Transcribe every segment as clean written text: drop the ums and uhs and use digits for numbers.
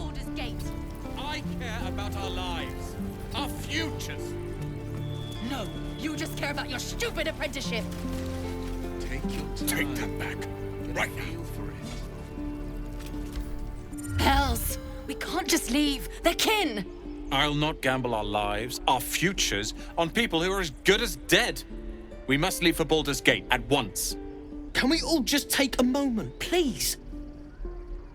Baldur's Gate. I care about our lives, our futures. No, you just care about your stupid apprenticeship. Take your time. Take that back. Right now. Feel for it. Hells, we can't just leave. They're kin. I'll not gamble our lives, our futures, on people who are as good as dead. We must leave for Baldur's Gate at once. Can we all just take a moment, please?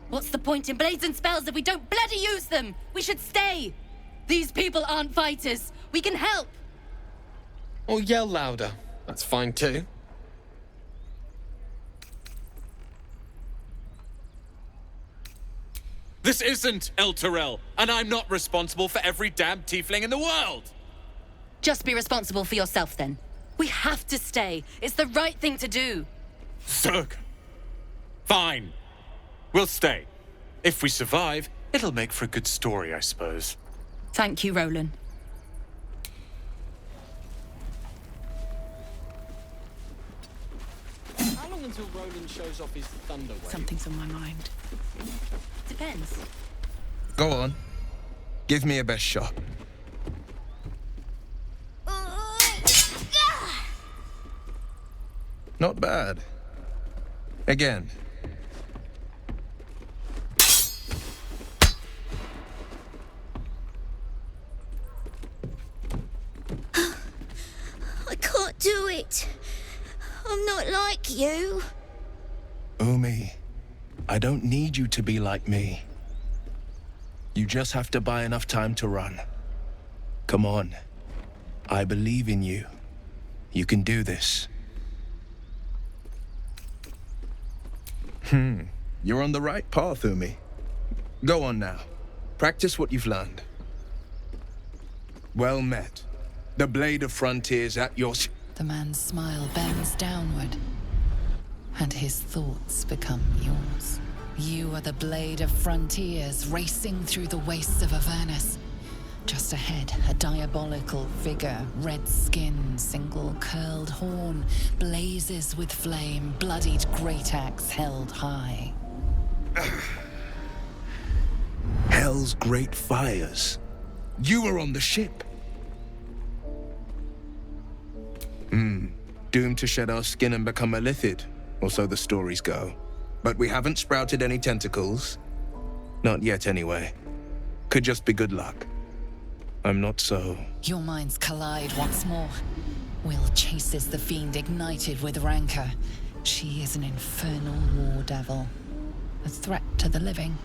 What's the point in blades and spells if we don't bloody use them? We should stay. These people aren't fighters. We can help. Or yell louder. That's fine too. This isn't El Terrell, and I'm not responsible for every damn tiefling in the world. Just be responsible for yourself then. We have to stay. It's the right thing to do. Zerg. Fine. We'll stay. If we survive, it'll make for a good story, I suppose. Thank you, Roland. How long until Roland shows off his thunder wave? Something's on my mind. Depends. Go on. Give me a best shot. Not bad. Again. I can't do it. I'm not like you. Umi, I don't need you to be like me. You just have to buy enough time to run. Come on. I believe in you. You can do this. You're on the right path, Umi. Go on now. Practice what you've learned. Well met. The blade of frontiers at your... The man's smile bends downward, and his thoughts become yours. You are the blade of frontiers racing through the wastes of Avernus. Just ahead, a diabolical figure, red skin, single curled horn, blazes with flame, bloodied great axe held high. Hell's great fires. You were on the ship. Doomed to shed our skin and become a lithid, or so the stories go. But we haven't sprouted any tentacles. Not yet, anyway. Could just be good luck. I'm not so... Your minds collide once more. Will chases the fiend ignited with rancor. She is an infernal war devil. A threat to the living.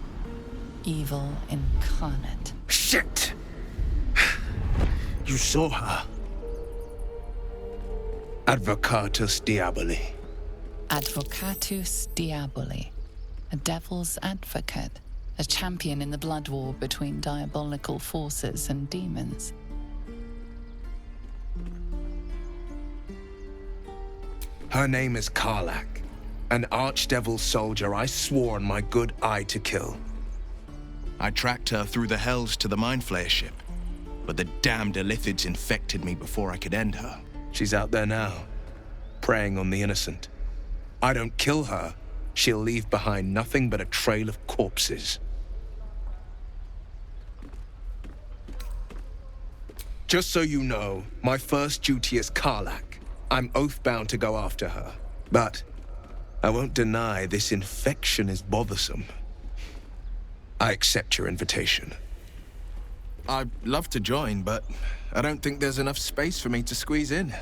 Evil incarnate. Shit! You saw her. Advocatus Diaboli. Advocatus Diaboli. A devil's advocate. A champion in the blood war between diabolical forces and demons. Her name is Karlak, an archdevil soldier I swore on my good eye to kill. I tracked her through the hells to the Mind Flayer ship, but the damned Illithids infected me before I could end her. She's out there now, preying on the innocent. I don't kill her, she'll leave behind nothing but a trail of corpses. Just so you know, my first duty is Karlak. I'm oath-bound to go after her. But I won't deny this infection is bothersome. I accept your invitation. I'd love to join, but I don't think there's enough space for me to squeeze in.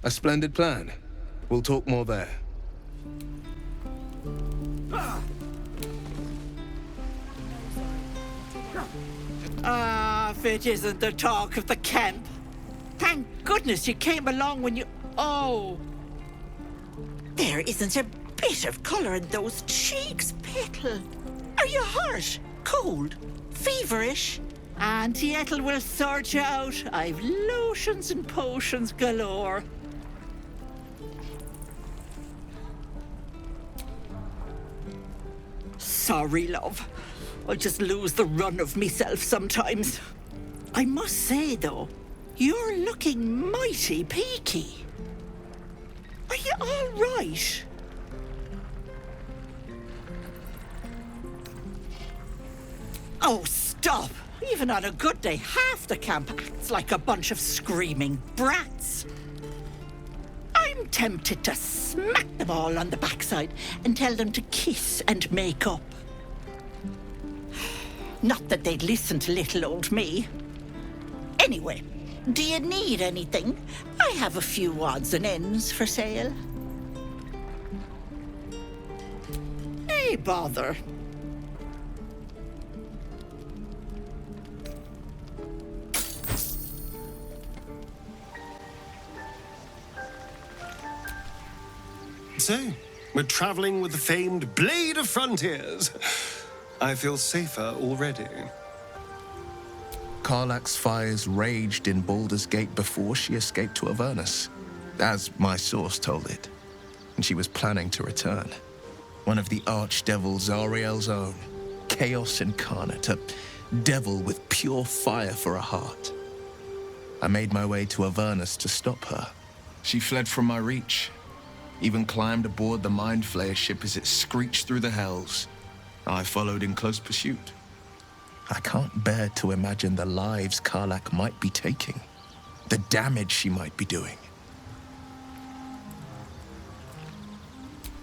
A splendid plan. We'll talk more there. If it isn't the talk of the camp. Thank goodness you came along when you... Oh. There isn't a bit of colour in those cheeks, Petal. Are you hurt? Cold? Feverish? Auntie Ethel will sort you out. I've lotions and potions galore. Sorry, love. I just lose the run of myself sometimes. I must say, though, you're looking mighty peaky. Are you all right? Oh, stop! Even on a good day, half the camp acts like a bunch of screaming brats. I'm tempted to smack them all on the backside and tell them to kiss and make up. Not that they'd listen to little old me. Anyway, do you need anything? I have a few odds and ends for sale. Hey, bother. So, we're traveling with the famed Blade of Frontiers. I feel safer already. Karlach's fires raged in Baldur's Gate before she escaped to Avernus, as my source told it, and she was planning to return. One of the archdevil Zariel's own, chaos incarnate, a devil with pure fire for a heart. I made my way to Avernus to stop her. She fled from my reach, even climbed aboard the Mind Flayer ship as it screeched through the hells. I followed in close pursuit. I can't bear to imagine the lives Karlach might be taking, the damage she might be doing.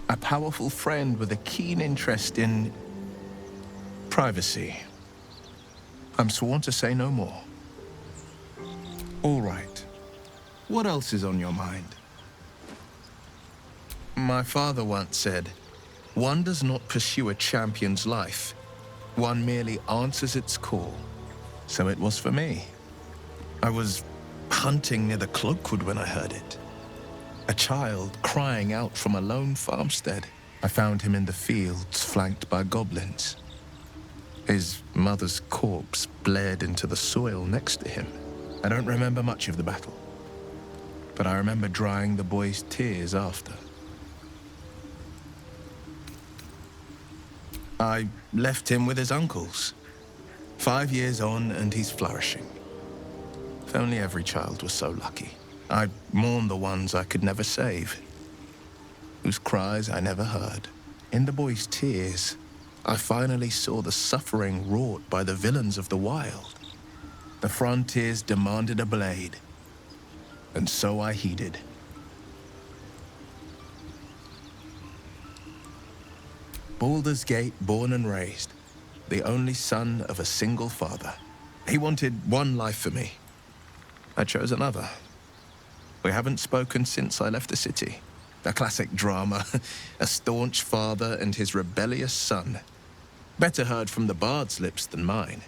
A powerful friend with a keen interest in privacy. I'm sworn to say no more. All right. What else is on your mind? My father once said, one does not pursue a champion's life. One merely answers its call. So it was for me. I was hunting near the Cloakwood when I heard it. A child crying out from a lone farmstead. I found him in the fields, flanked by goblins. His mother's corpse blared into the soil next to him. I don't remember much of the battle, but I remember drying the boy's tears after. I left him with his uncles. 5 years on, and he's flourishing. If only every child was so lucky. I mourn the ones I could never save, whose cries I never heard. In the boy's tears, I finally saw the suffering wrought by the villains of the wild. The frontiers demanded a blade, and so I heeded. Baldur's Gate, born and raised, the only son of a single father. He wanted one life for me. I chose another. We haven't spoken since I left the city. A classic drama, a staunch father and his rebellious son. Better heard from the bard's lips than mine.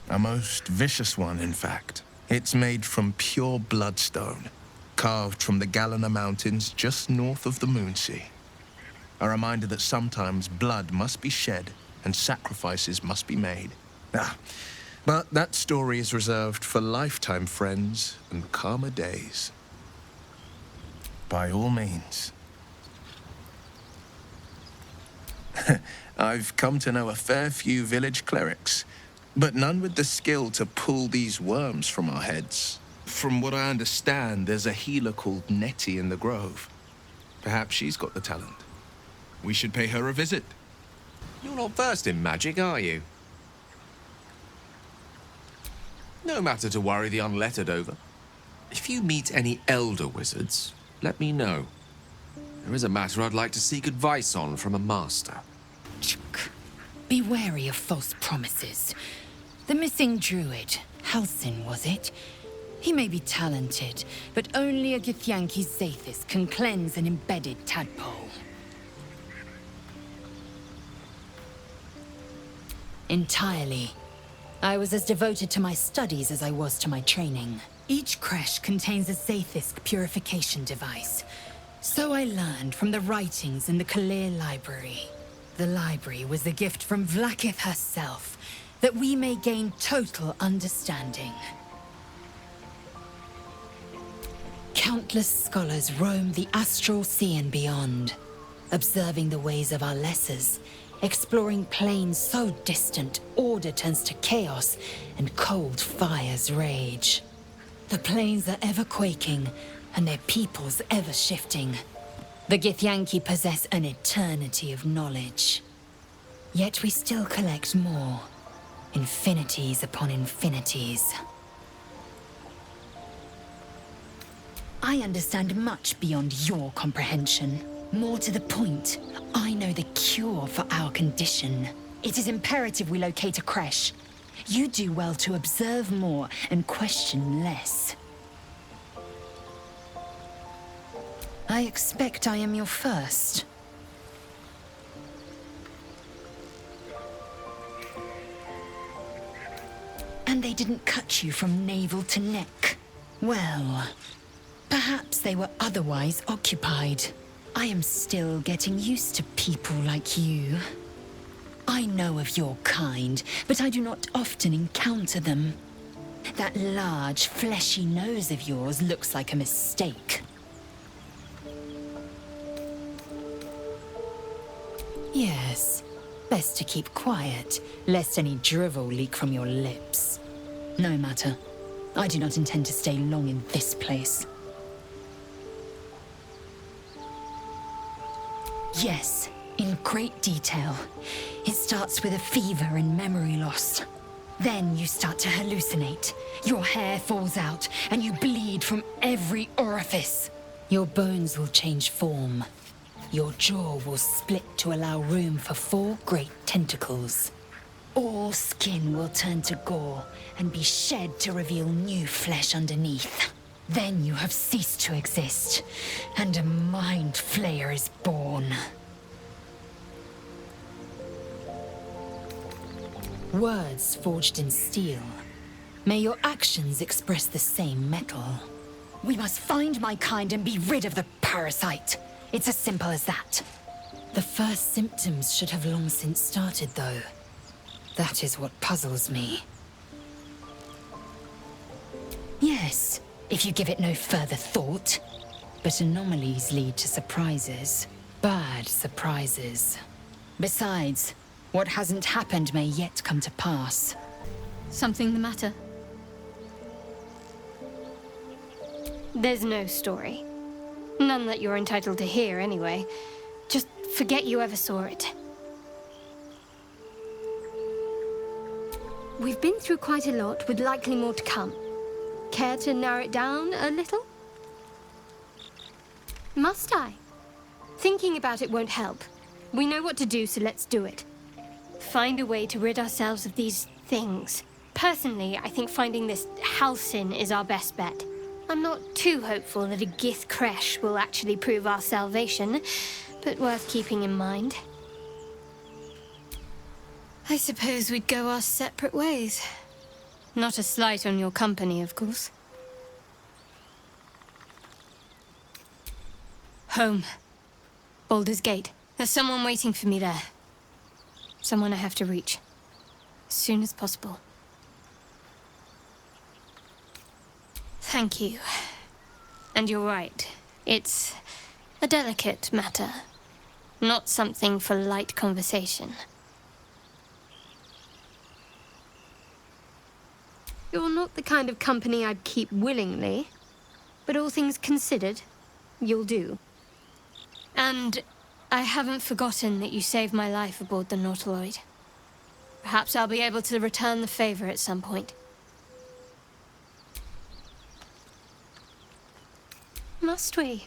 A most vicious one, in fact. It's made from pure bloodstone, carved from the Galena Mountains just north of the Moonsea. A reminder that sometimes blood must be shed and sacrifices must be made. But that story is reserved for lifetime friends and calmer days. By all means. I've come to know a fair few village clerics, but none with the skill to pull these worms from our heads. From what I understand, there's a healer called Nettie in the Grove. Perhaps she's got the talent. We should pay her a visit. You're not versed in magic, are you? No matter to worry the unlettered over. If you meet any elder wizards, let me know. There is a matter I'd like to seek advice on from a master. Be wary of false promises. The missing druid, Halsin, was it? He may be talented, but only a Githyanki Zathis can cleanse an embedded tadpole. Entirely. I was as devoted to my studies as I was to my training. Each creche contains a Zathisk purification device. So I learned from the writings in the Kalir Library. The library was a gift from Vlaakith herself, that we may gain total understanding. Countless scholars roam the astral sea and beyond, observing the ways of our lessers, exploring planes so distant, order turns to chaos, and cold fires rage. The planes are ever quaking, and their peoples ever shifting. The Githyanki possess an eternity of knowledge. Yet we still collect more. Infinities upon infinities. I understand much beyond your comprehension. More to the point, I know the cure for our condition. It is imperative we locate a creche. You do well to observe more and question less. I expect I am your first. And they didn't cut you from navel to neck. Well, perhaps they were otherwise occupied. I am still getting used to people like you. I know of your kind, but I do not often encounter them. That large, fleshy nose of yours looks like a mistake. Yes, best to keep quiet, lest any drivel leak from your lips. No matter. I do not intend to stay long in this place. Yes, in great detail. It starts with a fever and memory loss. Then you start to hallucinate. Your hair falls out, and you bleed from every orifice. Your bones will change form. Your jaw will split to allow room for 4 great tentacles. All skin will turn to gore and be shed to reveal new flesh underneath. Then you have ceased to exist, and a mind flayer is born. Words forged in steel. May your actions express the same metal. We must find my kind and be rid of the parasite. It's as simple as that. The first symptoms should have long since started, though. That is what puzzles me. Yes, if you give it no further thought. But anomalies lead to surprises. Bad surprises. Besides, what hasn't happened may yet come to pass. Something the matter? There's no story. None that you're entitled to hear, anyway. Just forget you ever saw it. We've been through quite a lot, with likely more to come. Care to narrow it down a little? Must I? Thinking about it won't help. We know what to do, so let's do it. Find a way to rid ourselves of these things. Personally, I think finding this Halcyon is our best bet. I'm not too hopeful that a Gith creche will actually prove our salvation, but worth keeping in mind. I suppose we'd go our separate ways. Not a slight on your company, of course. Home. Baldur's Gate. There's someone waiting for me there. Someone I have to reach. As soon as possible. Thank you. And you're right. It's a delicate matter. Not something for light conversation. You're not the kind of company I'd keep willingly, but all things considered, you'll do. And I haven't forgotten that you saved my life aboard the Nautiloid. Perhaps I'll be able to return the favor at some point. Must we?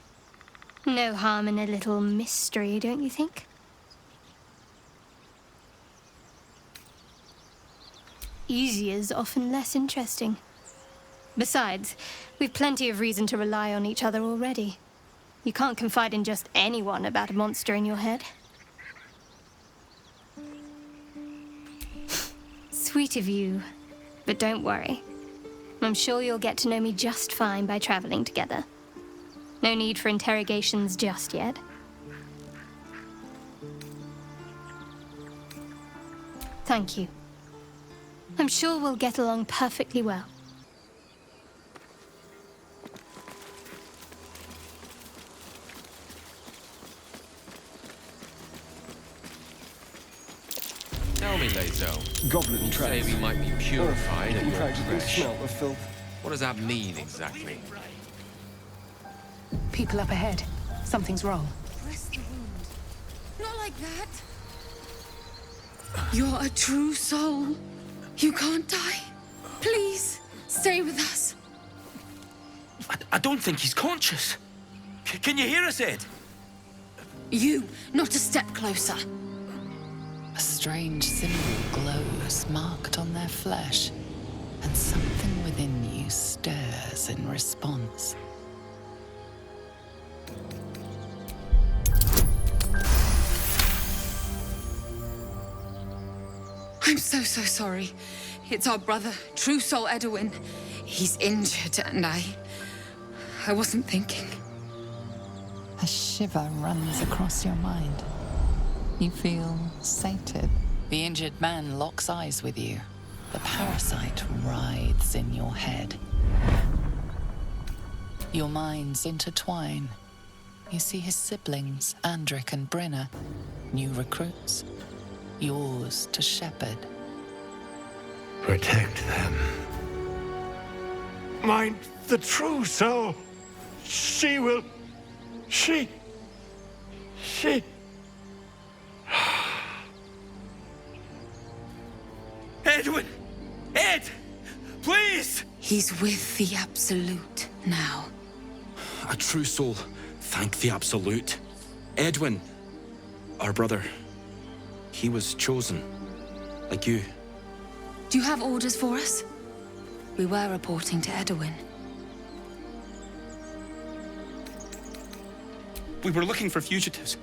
No harm in a little mystery, don't you think? Easy is often less interesting. Besides, we've plenty of reason to rely on each other already. You can't confide in just anyone about a monster in your head. Sweet of you, but don't worry. I'm sure you'll get to know me just fine by traveling together. No need for interrogations just yet. Thank you. I'm sure we'll get along perfectly well. Tell me, Lazo. Goblin You say traps. we might be purified at You your practically creche. smell the filth. What does that mean exactly? People up ahead. Something's wrong. like that. You're a true soul. You can't die. Please, stay with us. I don't think he's conscious. Can you hear us, Ed? You, not a step closer. A strange symbol glows, marked on their flesh, and something within you stirs in response. I'm so sorry. It's our brother, True Soul Edwin. He's injured, and I wasn't thinking. A shiver runs across your mind. You feel sated. The injured man locks eyes with you. The parasite writhes in your head. Your minds intertwine. You see his siblings, Andric and Brenna, new recruits. Yours to shepherd. Protect them. Mind the true soul. She will... She... Edwin! Ed! Please! He's with the Absolute now. A true soul. Thank the Absolute. Edwin, our brother, he was chosen. Like you. Do you have orders for us? We were reporting to Edwin. We were looking for fugitives.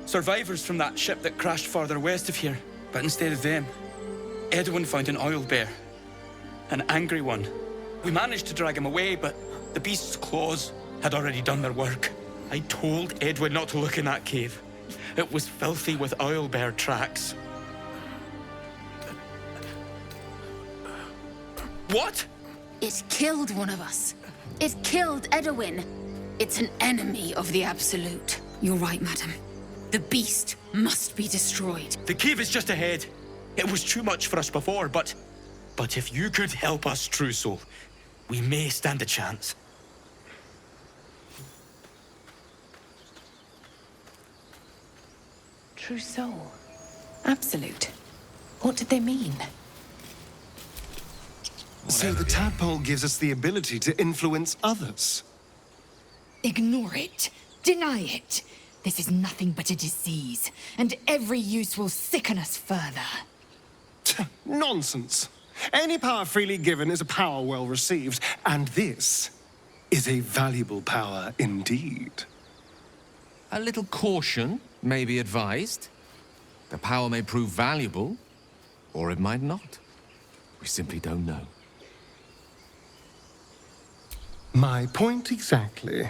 Survivors from that ship that crashed farther west of here. But instead of them, Edwin found an oil bear. An angry one. We managed to drag him away, but the beast's claws had already done their work. I told Edwin not to look in that cave. It was filthy with oil bear tracks. What? It killed one of us. It killed Edwin. It's an enemy of the Absolute. You're right, madam. The beast must be destroyed. The cave is just ahead. It was too much for us before, but if you could help us, True Soul, we may stand a chance. True Soul. Absolute. What did they mean? So the tadpole gives us the ability to influence others. Ignore it. Deny it. This is nothing but a disease, and every use will sicken us further. Nonsense. Any power freely given is a power well received, and this is a valuable power indeed. A little caution may be advised. The power may prove valuable, or it might not. We simply don't know. My point exactly.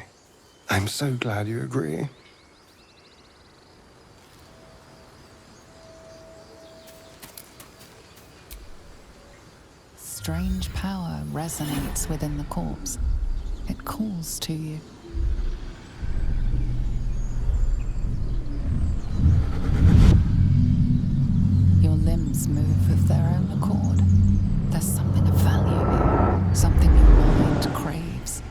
I'm so glad you agree. Strange power resonates within the corpse. It calls to you. Your limbs move of their own accord. There's something of value here, something your mind craves.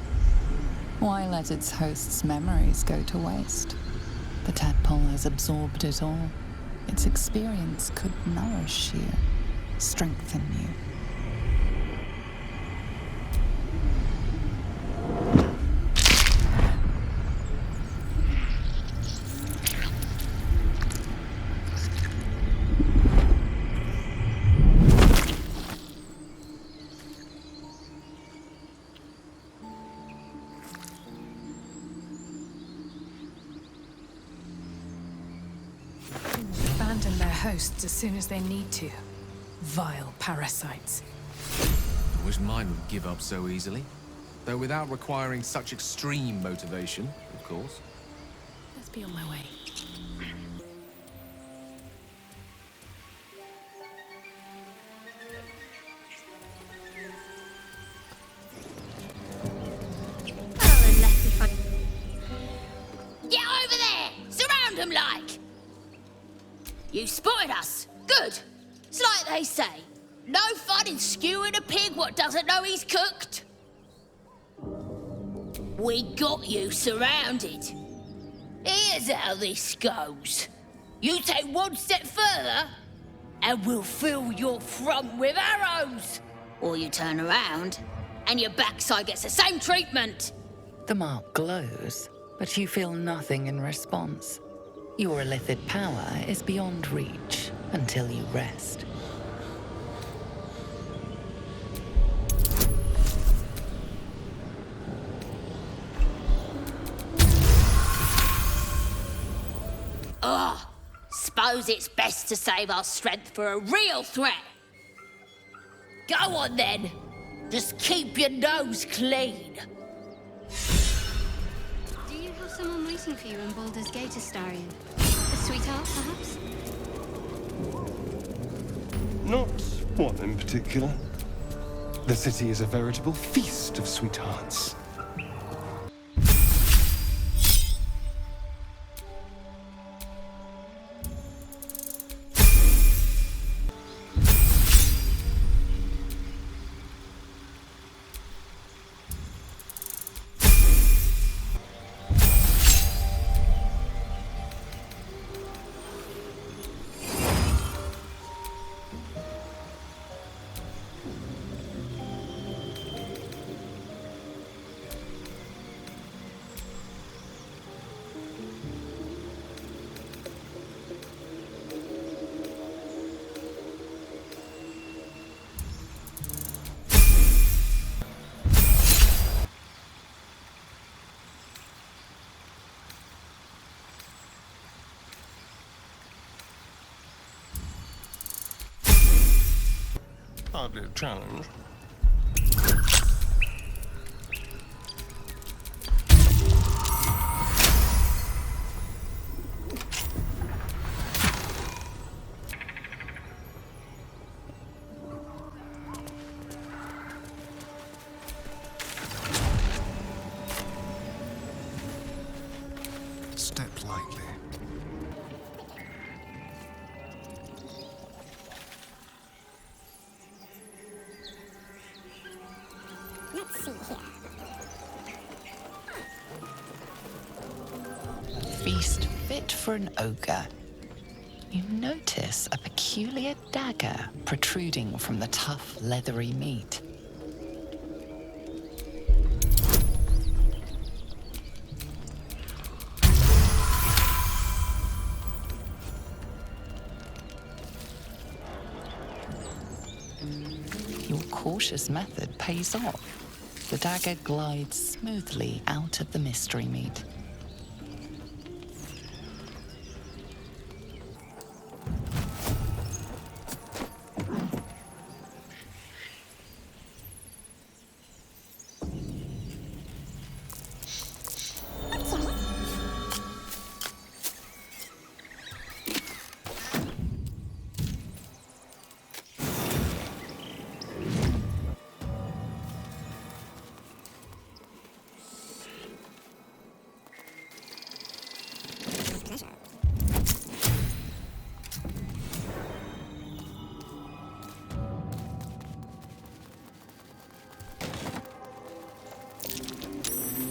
Why let its host's memories go to waste? The tadpole has absorbed it all. Its experience could nourish you, strengthen you. Abandon their hosts as soon as they need to. Vile parasites. I wish mine would give up so easily. Though without requiring such extreme motivation, of course. Let's be on my way. Get over there! Surround them like! You spotted us. Good. It's like they say. No fun in skewing a pig what doesn't know he's cooked. We got you surrounded. Here's how this goes. You take one step further, and we'll fill your front with arrows. Or you turn around, and your backside gets the same treatment. The mark glows, but you feel nothing in response. Your illithid power is beyond reach until you rest. Ugh. Suppose it's best to save our strength for a real threat. Go on then. Just keep your nose clean. Do you have someone waiting for you in Baldur's Gate, Astarion? A sweetheart, perhaps? Not one in particular. The city is a veritable feast of sweethearts. Hardly a challenge. Step lightly. Let's see here. Feast fit for an ogre. You notice a peculiar dagger protruding from the tough, leathery meat. Your cautious method pays off. The dagger glides smoothly out of the mystery meat.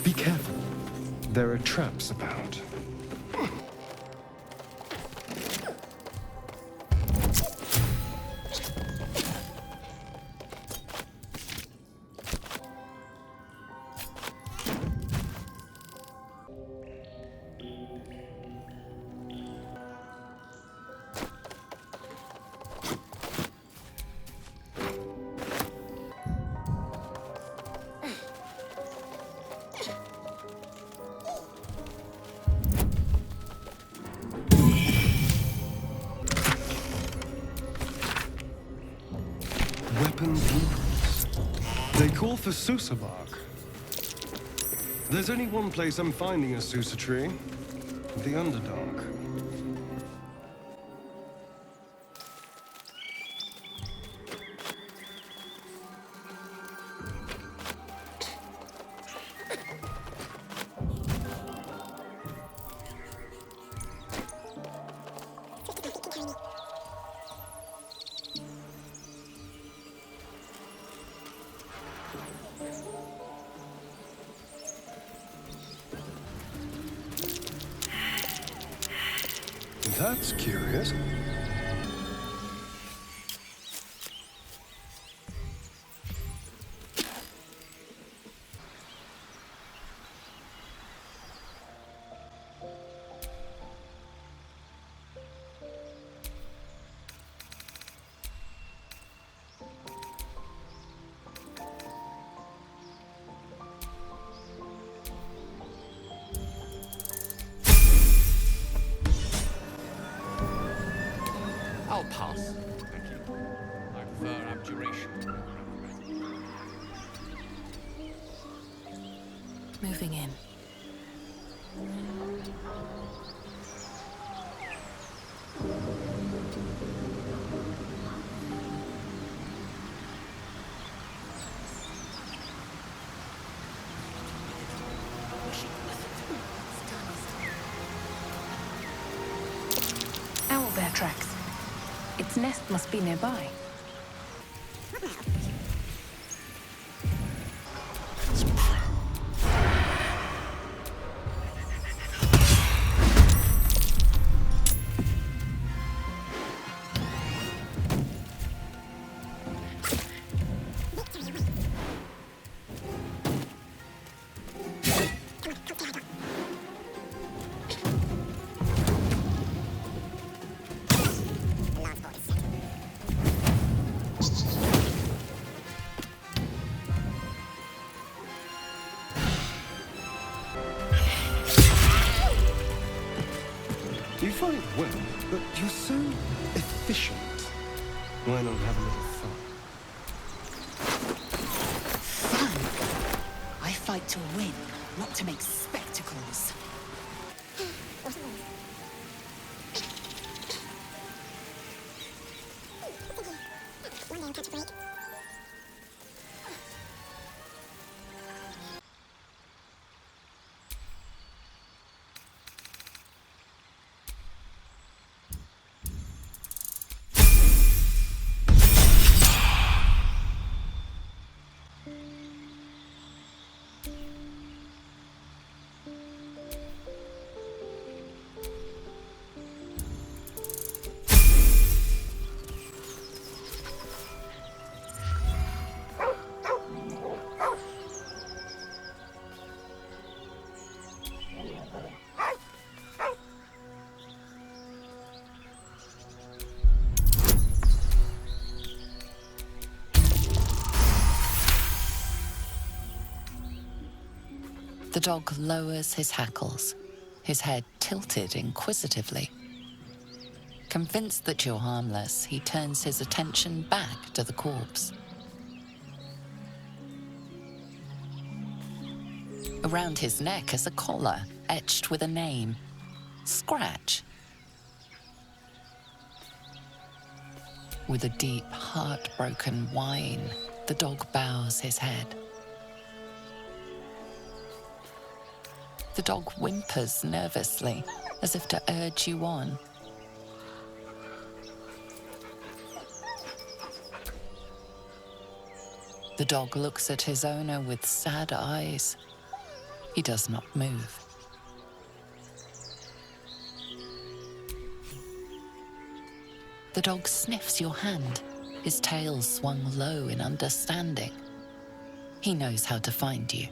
Be careful. There are traps about. Weapon blueprints. They call for Susa bark. There's only one place I'm finding a Susa tree. The Underdark. That's curious. I'll pass. Thank you. I prefer abjuration to Moving in. Owlbear tracks. Its nest must be nearby. You fight well, but you're so efficient. Why not have a little fun? Fun? I fight to win, not to make spectacles. The dog lowers his hackles, his head tilted inquisitively. Convinced that you're harmless, he turns his attention back to the corpse. Around his neck is a collar etched with a name, Scratch. With a deep, heartbroken whine, the dog bows his head. The dog whimpers nervously, as if to urge you on. The dog looks at his owner with sad eyes. He does not move. The dog sniffs your hand, his tail swung low in understanding. He knows how to find you.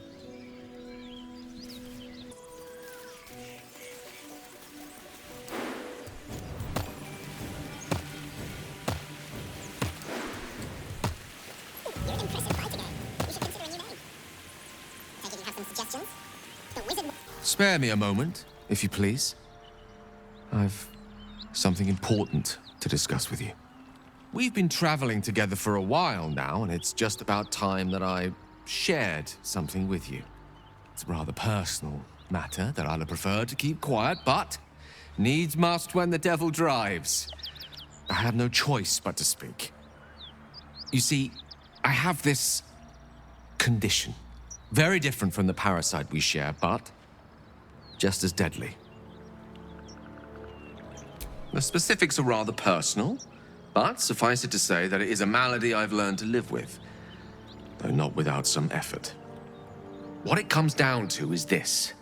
Spare me a moment, if you please. I've something important to discuss with you. We've been traveling together for a while now, and it's just about time that I shared something with you. It's a rather personal matter that I'd have preferred to keep quiet, but needs must when the devil drives. I have no choice but to speak. You see, I have this condition. Very different from the parasite we share, but just as deadly. The specifics are rather personal, but suffice it to say that it is a malady I've learned to live with, though not without some effort. What it comes down to is this.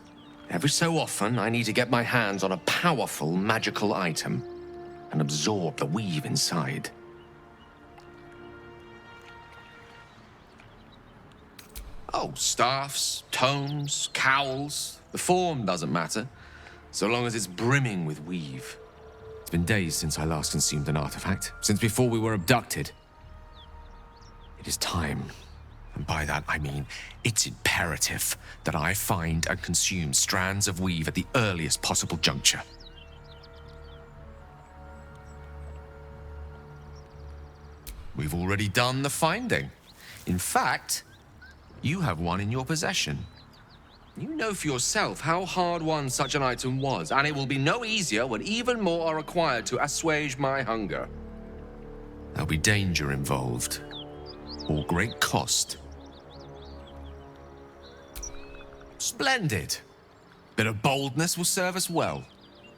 Every so often, I need to get my hands on a powerful magical item and absorb the weave inside. Oh, staffs, tomes, cowls. The form doesn't matter, so long as it's brimming with weave. It's been days since I last consumed an artifact, since before we were abducted. It is time, and by that I mean it's imperative that I find and consume strands of weave at the earliest possible juncture. We've already done the finding. In fact, you have one in your possession. You know for yourself how hard-won such an item was, and it will be no easier when even more are required to assuage my hunger. There'll be danger involved, or great cost. Splendid. Bit of boldness will serve us well.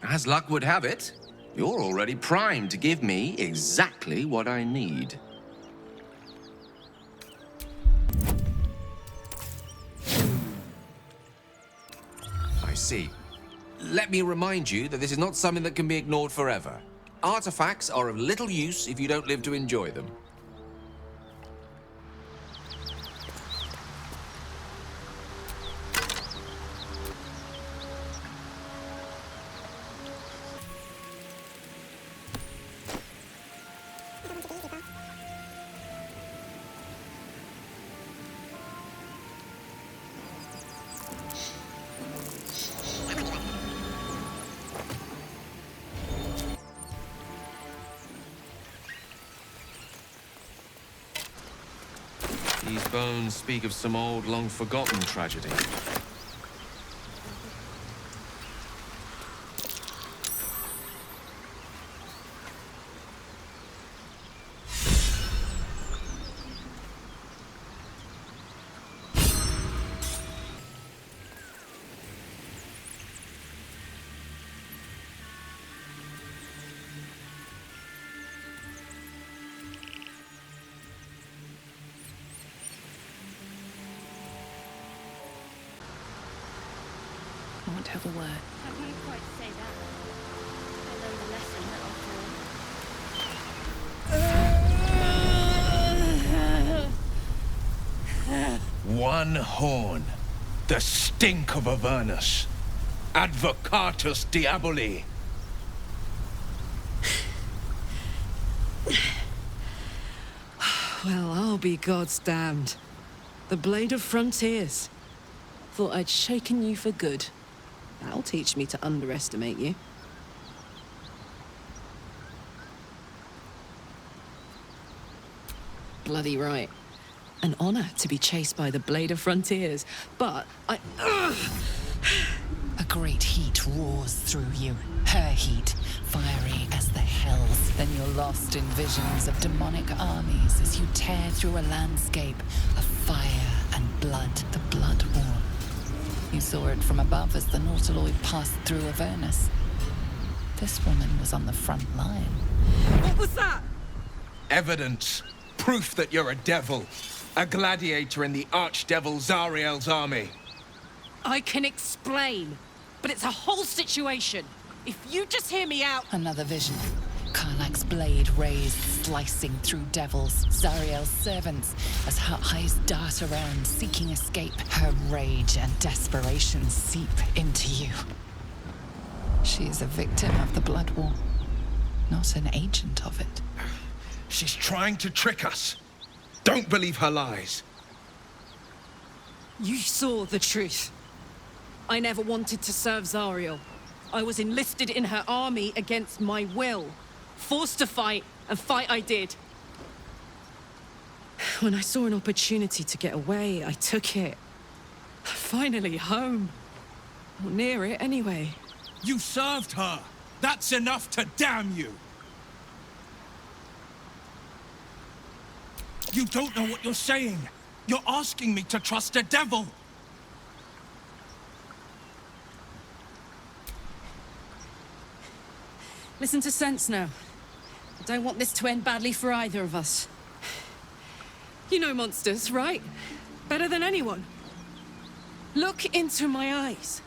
As luck would have it, you're already primed to give me exactly what I need. I see. Let me remind you that this is not something that can be ignored forever. Artifacts are of little use if you don't live to enjoy them. These bones speak of some old, long-forgotten tragedy. I won't have a word. I wouldn't quite say that. I learned the lesson after all. One horn. The stink of Avernus. Advocatus Diaboli. Well, I'll be God's damned. The Blade of Frontiers. Thought I'd shaken you for good. That'll teach me to underestimate you. Bloody right. An honor to be chased by the Blade of Frontiers, but I... A great heat roars through you. Her heat, fiery as the hells. Then you're lost in visions of demonic armies as you tear through a landscape of fire and blood, the Blood War. You saw it from above as the Nautiloid passed through Avernus. This woman was on the front line. What was that? Evidence. Proof that you're a devil. A gladiator in the archdevil Zariel's army. I can explain, but it's a whole situation. If you just hear me out... Another vision. Karlach's blade raised, slicing through devils, Zariel's servants, as her eyes dart around, seeking escape. Her rage and desperation seep into you. She is a victim of the Blood War, not an agent of it. She's trying to trick us. Don't believe her lies. You saw the truth. I never wanted to serve Zariel. I was enlisted in her army against my will. Forced to fight, and fight I did. When I saw an opportunity to get away, I took it. Finally home. Or near it, anyway. You served her! That's enough to damn you! You don't know what you're saying! You're asking me to trust a devil! Listen to sense now. I don't want this to end badly for either of us. You know monsters, right? Better than anyone. Look into my eyes.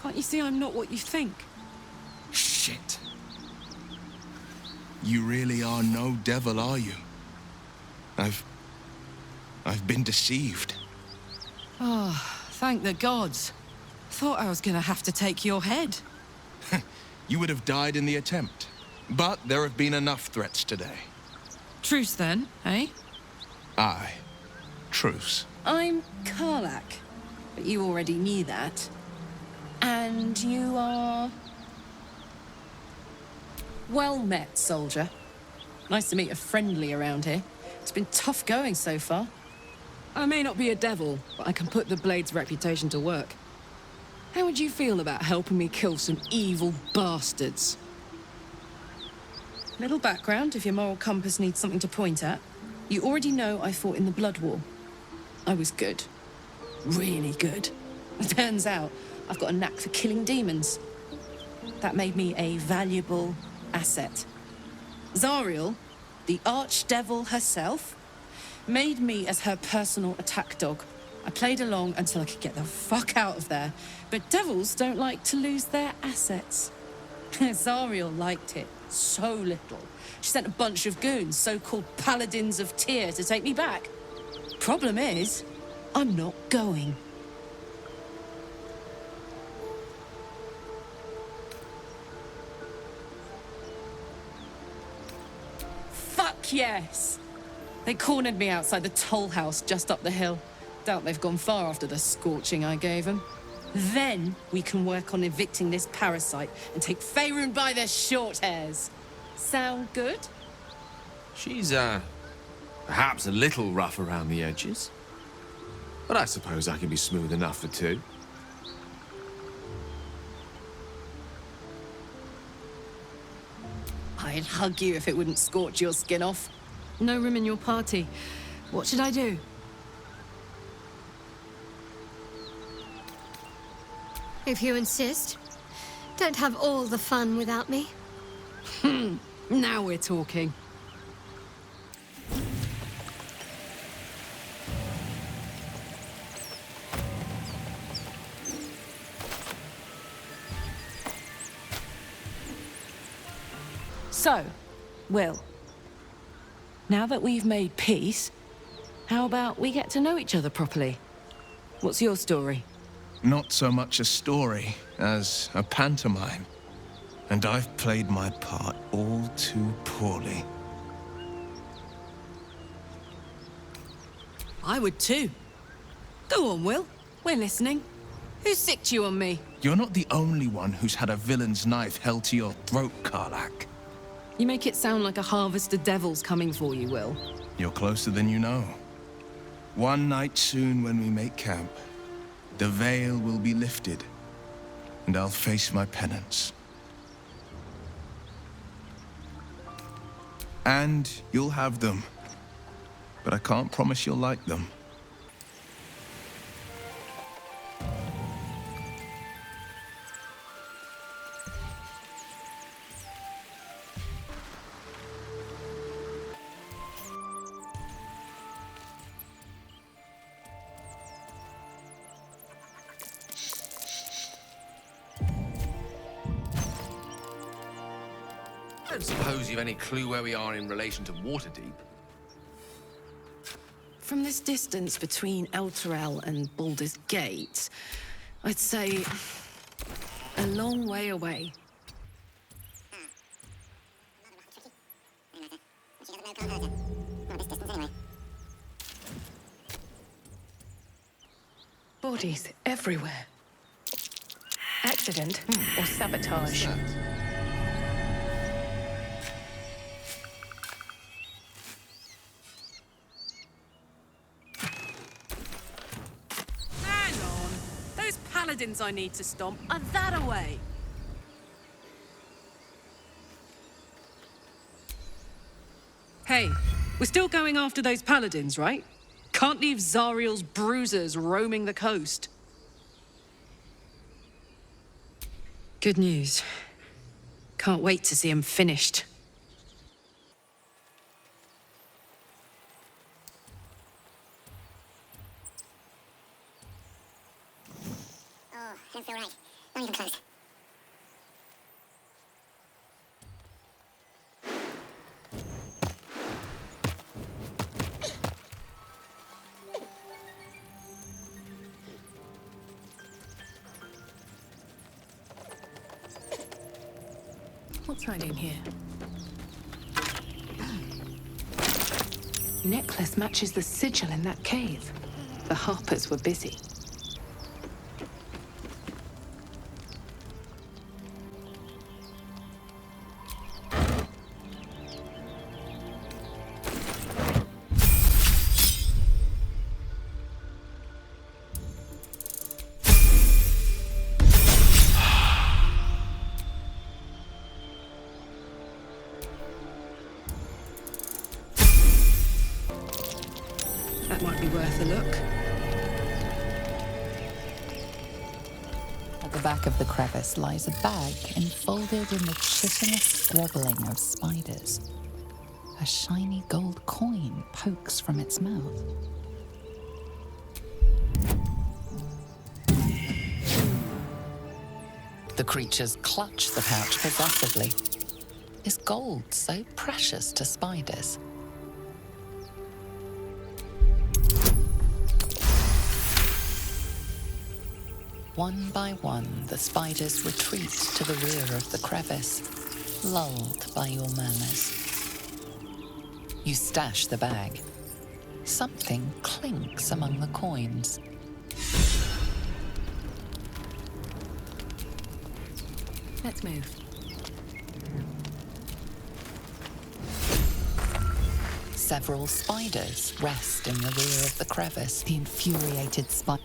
Can't you see I'm not what you think? Shit. You really are no devil, are you? I've been deceived. Oh, thank the gods. Thought I was gonna have to take your head. You would have died in the attempt. But there have been enough threats today. Truce then, eh? Aye. Truce. I'm Karlak, but you already knew that. And you are... Well met, soldier. Nice to meet a friendly around here. It's been tough going so far. I may not be a devil, but I can put the Blade's reputation to work. How would you feel about helping me kill some evil bastards? Little background, if your moral compass needs something to point at. You already know I fought in the Blood War. I was good. Really good. Turns out, I've got a knack for killing demons. That made me a valuable asset. Zariel, the archdevil herself, made me as her personal attack dog. I played along until I could get the fuck out of there. But devils don't like to lose their assets. Zariel liked it so little. She sent a bunch of goons, so-called paladins of Tyr, to take me back. Problem is, I'm not going. Fuck yes! They cornered me outside the toll house just up the hill. Doubt they've gone far after the scorching I gave them. Then we can work on evicting this parasite and take Faerun by their short hairs. Sound good? She's, perhaps a little rough around the edges. But I suppose I can be smooth enough for two. I'd hug you if it wouldn't scorch your skin off. No room in your party. What should I do? If you insist. Don't have all the fun without me. Now we're talking. So, Will, now that we've made peace, how about we get to know each other properly? What's your story? Not so much a story as a pantomime. And I've played my part all too poorly. I would too. Go on, Will. We're listening. Who sicked you on me? You're not the only one who's had a villain's knife held to your throat, Karlak. You make it sound like a harvest of devils coming for you, Will. You're closer than you know. One night soon when we make camp, the veil will be lifted, and I'll face my penance. And you'll have them, but I can't promise you'll like them. I don't suppose you've any clue where we are in relation to Waterdeep. From this distance between Elturel and Baldur's Gate, I'd say a long way away. Bodies everywhere. Accident or sabotage? Hang on. Those paladins I need to stomp are that away. Hey, we're still going after those paladins, right? Can't leave Zariel's bruisers roaming the coast. Good news. Can't wait to see him finished. Oh, don't feel right. What's hiding here? Necklace matches the sigil in that cave. The Harpers were busy. That might be worth a look. At the back of the crevice lies a bag enfolded in the chitinous squabbling of spiders. A shiny gold coin pokes from its mouth. The creatures clutch the pouch possessively. Is gold so precious to spiders? One by one, the spiders retreat to the rear of the crevice, lulled by your murmurs. You stash the bag. Something clinks among the coins. Let's move. Several spiders rest in the rear of the crevice. The infuriated spider.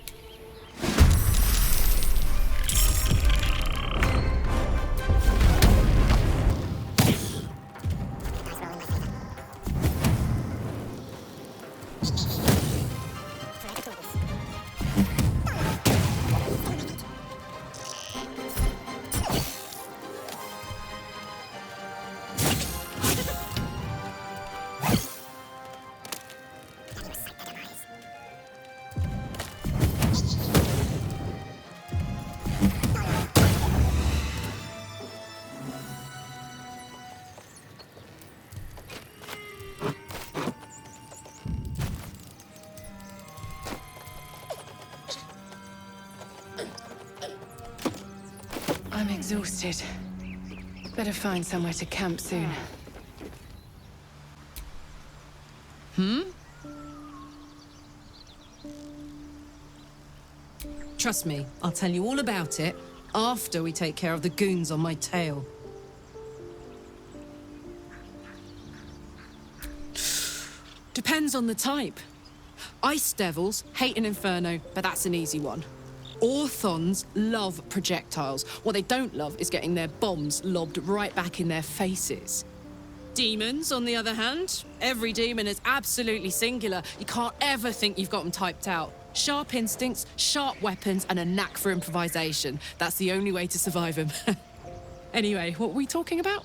I'm exhausted. Better find somewhere to camp soon. Trust me, I'll tell you all about it after we take care of the goons on my tail. Depends on the type. Ice devils hate an inferno, but that's an easy one. Orthons love projectiles. What they don't love is getting their bombs lobbed right back in their faces. Demons, on the other hand, every demon is absolutely singular. You can't ever think you've got them typed out. Sharp instincts, sharp weapons, and a knack for improvisation. That's the only way to survive them. Anyway, what were we talking about?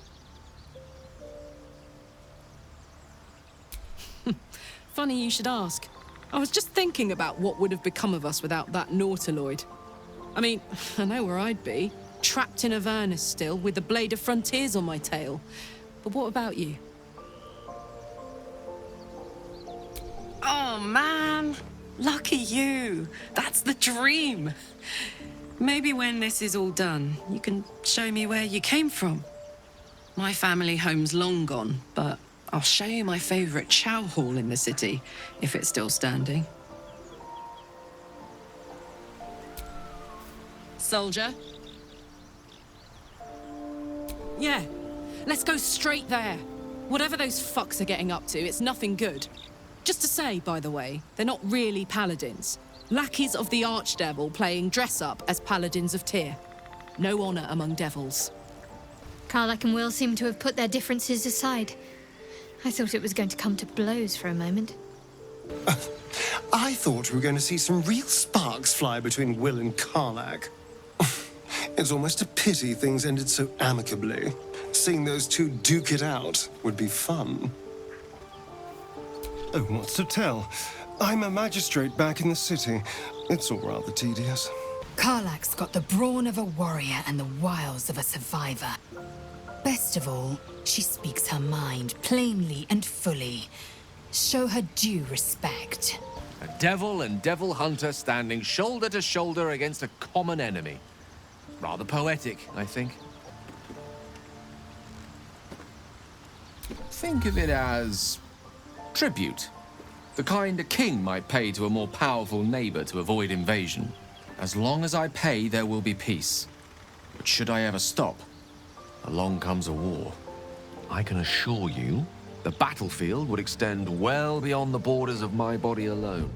Funny you should ask. I was just thinking about what would have become of us without that Nautiloid. I mean, I know where I'd be. Trapped in Avernus still, with the Blade of Frontiers on my tail. But what about you? Oh, man. Lucky you. That's the dream. Maybe when this is all done, you can show me where you came from. My family home's long gone, but I'll show you my favorite chow hall in the city, if it's still standing. Soldier? Yeah, let's go straight there. Whatever those fucks are getting up to, it's nothing good. Just to say, by the way, they're not really paladins. Lackeys of the Archdevil playing dress-up as paladins of Tyr. No honor among devils. Karlach and Will seem to have put their differences aside. I thought it was going to come to blows for a moment. I thought we were going to see some real sparks fly between Will and Karlach. It's almost a pity things ended so amicably. Seeing those two duke it out would be fun. Oh, what's to tell? I'm a magistrate back in the city. It's all rather tedious. Karlak's got the brawn of a warrior and the wiles of a survivor. Best of all, she speaks her mind plainly and fully. Show her due respect. A devil and devil hunter standing shoulder to shoulder against a common enemy. Rather poetic, I think. Think of it as tribute. The kind a king might pay to a more powerful neighbor to avoid invasion. As long as I pay, there will be peace. But should I ever stop, along comes a war. I can assure you, the battlefield would extend well beyond the borders of my body alone.